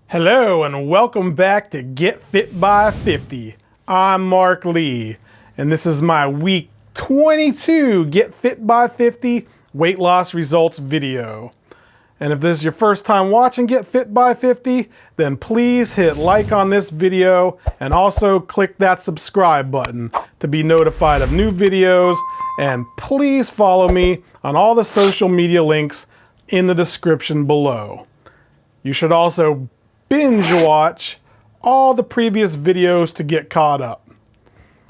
Hello and welcome back to Get Fit by 50. I'm Mark Lee and this is my week 22 Get Fit by 50 weight loss results video. And if this is your first time watching Get Fit by 50, then please hit like on this video and also click that subscribe button to be notified of new videos, and please follow me on all the social media links in the description below. You should also binge watch all the previous videos to get caught up.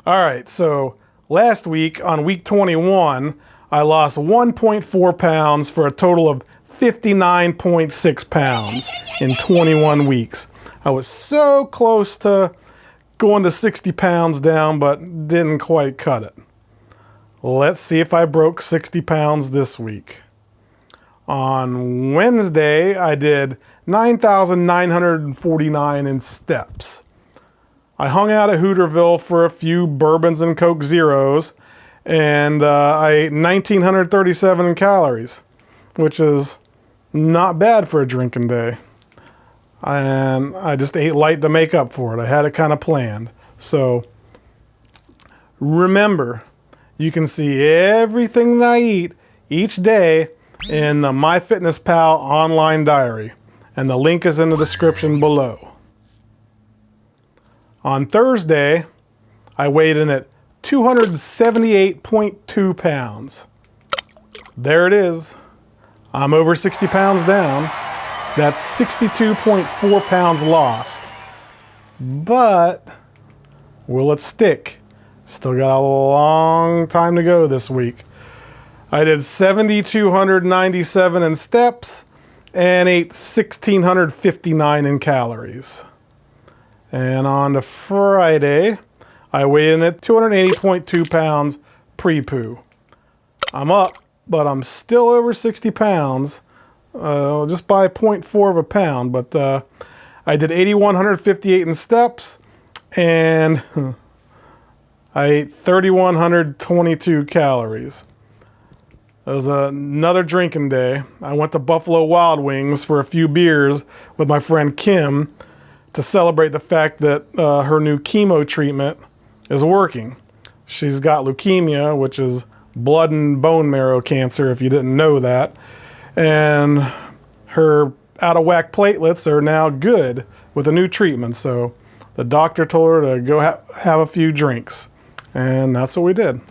All right, so last week on week 21, I lost 1.4 pounds for a total of 59.6 pounds in 21 weeks. I was so close to going to 60 pounds down, but didn't quite cut it. Let's see if I broke 60 pounds this week. On Wednesday, I did 9,949 in steps. I hung out at Hooterville for a few bourbons and Coke Zeros, and I ate 1,937 calories, which is not bad for a drinking day. And I just ate light to make up for it. I had it kind of planned. So remember, you can see everything that I eat each day in the MyFitnessPal online diary, and the link is in the description below. On Thursday, I weighed in at 278.2 pounds. There it is. I'm over 60 pounds down. That's 62.4 pounds lost. But will it stick? Still got a long time to go this week. I did 7,297 in steps and ate 1,659 in calories. And on to Friday, I weighed in at 280.2 pounds pre-poo. I'm up, but I'm still over 60 pounds, just by 0.4 of a pound. But I did 8,158 in steps, and I ate 3,122 calories. It was another drinking day. I went to Buffalo Wild Wings for a few beers with my friend Kim to celebrate the fact that her new chemo treatment is working. She's got leukemia, which is blood and bone marrow cancer, if you didn't know that. And her out-of-whack platelets are now good with a new treatment. So the doctor told her to go have a few drinks. And that's what we did.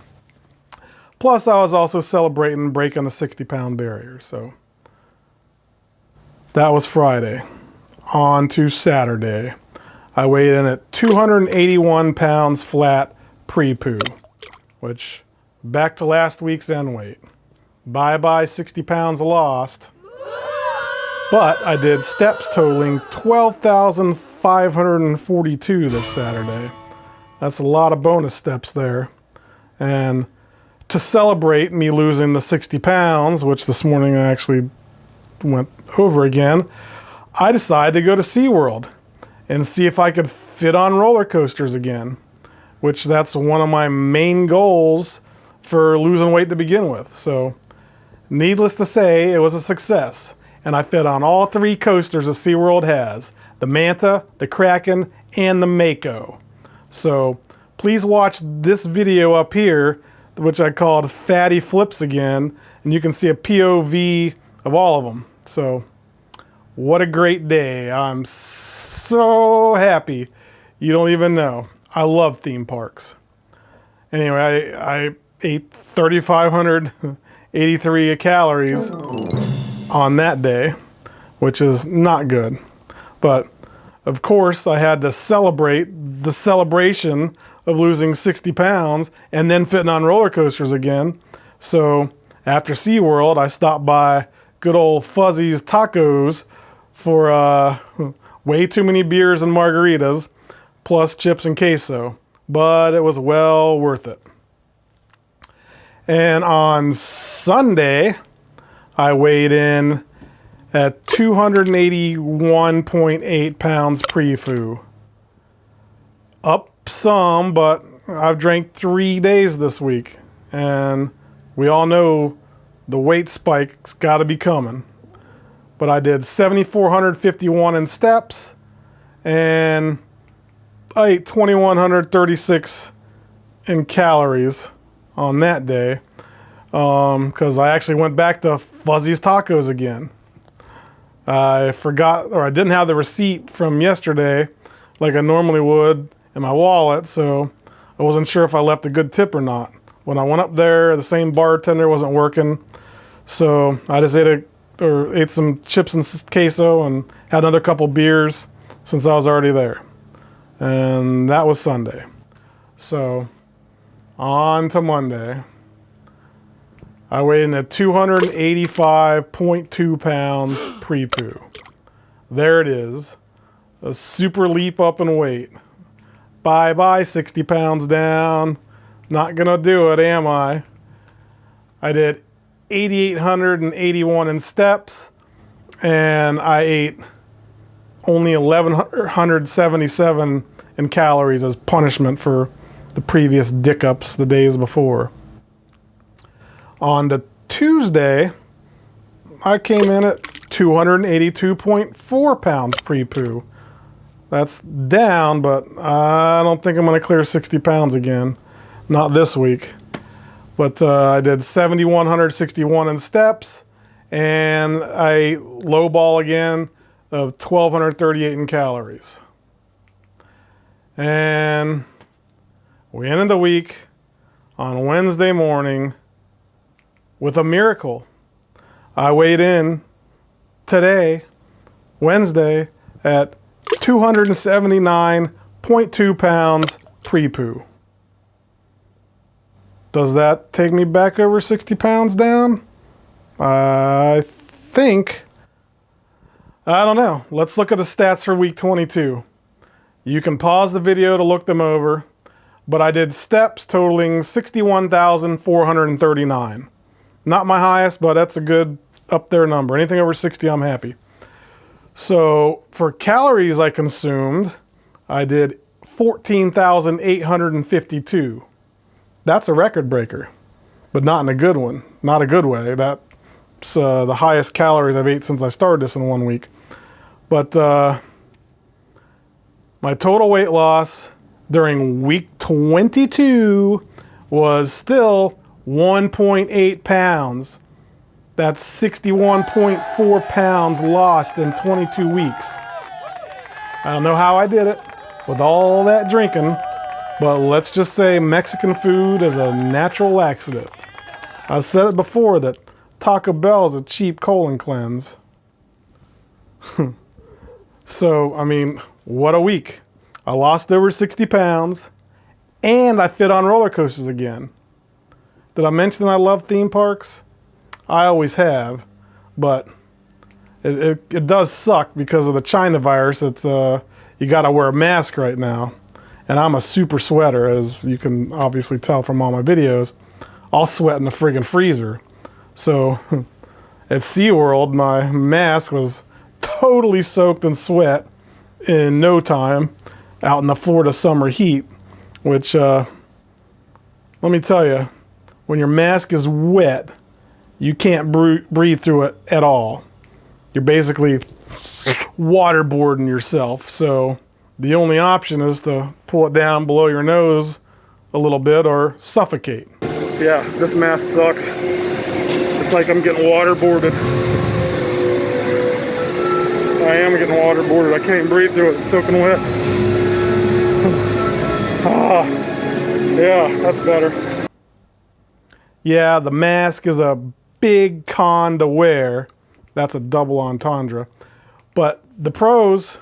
Plus, I was also celebrating breaking the 60-pound barrier. So that was Friday. On to Saturday. I weighed in at 281 pounds flat pre-poo, which back to last week's end weight. Bye-bye 60 pounds lost. But I did steps totaling 12,542 this Saturday. That's a lot of bonus steps there. And to celebrate me losing the 60 pounds, which this morning I actually went over again, I decided to go to SeaWorld and see if I could fit on roller coasters again, which that's one of my main goals for losing weight to begin with. So needless to say, it was a success. And I fit on all three coasters that SeaWorld has: the Manta, the Kraken, and the Mako. So please watch this video up here, which I called Fatty Flips Again, and you can see a POV of all of them. So what a great day. I'm so happy. You don't even know. I love theme parks. Anyway, I ate 3,583 calories on that day, which is not good. But of course, I had to celebrate the celebration of losing 60 pounds and then fitting on roller coasters again. So after SeaWorld, I stopped by good old Fuzzy's Tacos for way too many beers and margaritas, plus chips and queso. But it was well worth it. And on Sunday, I weighed in at 281.8 pounds pre-poo. Up some, but I've drank 3 days this week, and we all know the weight spike's got to be coming. But I did 7,451 in steps and I ate 2,136 in calories on that day, because I actually went back to Fuzzy's Tacos again. I forgot, or I didn't have the receipt from yesterday like I normally would in my wallet, so I wasn't sure if I left a good tip or not. When I went up there, the same bartender wasn't working, so I just ate some chips and queso and had another couple beers since I was already there. And that was Sunday. So on to Monday. I weighed in at 285.2 pounds pre-poo. There it is. A super leap up in weight. Bye-bye, 60 pounds down. Not gonna do it, am I? I did 8,881 in steps, and I ate only 1,177 in calories as punishment for the previous dick-ups the days before. On to Tuesday, I came in at 282.4 pounds pre-poo. That's down, but I don't think I'm going to clear 60 pounds again. Not this week. But I did 7,161 in steps, and I ate low ball again of 1,238 in calories. And we ended the week on Wednesday morning with a miracle. I weighed in today, Wednesday, at 279.2 pounds pre-poo. Does that take me back over 60 pounds down? I think. I don't know. Let's look at the stats for week 22. You can pause the video to look them over, but I did steps totaling 61,439. Not my highest, but that's a good up there number. Anything over 60, I'm happy. So for calories I consumed, I did 14,852. That's a record breaker, but not in a good one. Not a good way. That's the highest calories I've ate since I started this in 1 week. But my total weight loss during week 22 was still 1.8 pounds. That's 61.4 pounds lost in 22 weeks. I don't know how I did it with all that drinking, but let's just say Mexican food is a natural laxative. I've said it before that Taco Bell is a cheap colon cleanse. So, I mean, what a week. I lost over 60 pounds, and I fit on roller coasters again. Did I mention I love theme parks? I always have, but it does suck because of the China virus. It's you gotta wear a mask right now. And I'm a super sweater, as you can obviously tell from all my videos. I'll sweat in the friggin' freezer. So at SeaWorld, my mask was totally soaked in sweat in no time out in the Florida summer heat, which, let me tell you, when your mask is wet, you can't breathe through it at all. You're basically waterboarding yourself. So the only option is to pull it down below your nose a little bit or suffocate. Yeah, this mask sucks. It's like I'm getting waterboarded. I am getting waterboarded. I can't even breathe through it. It's soaking wet. Yeah, that's better. Yeah, the mask is a big con to wear. That's a double entendre. But the pros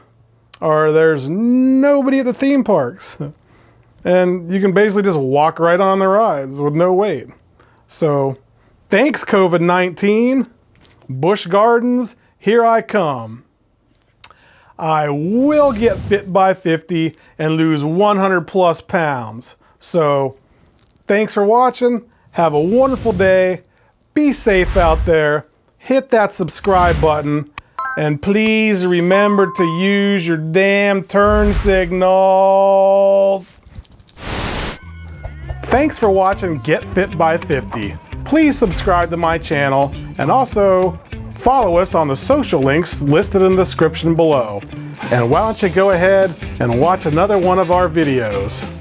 are there's nobody at the theme parks. And you can basically just walk right on the rides with no wait. So thanks, COVID-19. Busch Gardens, here I come. I will get fit by 50 and lose 100 plus pounds. So thanks for watching. Have a wonderful day. Be safe out there. Hit that subscribe button. And please remember to use your damn turn signals. Thanks for watching Get Fit by 50. Please subscribe to my channel and also follow us on the social links listed in the description below. And why don't you go ahead and watch another one of our videos.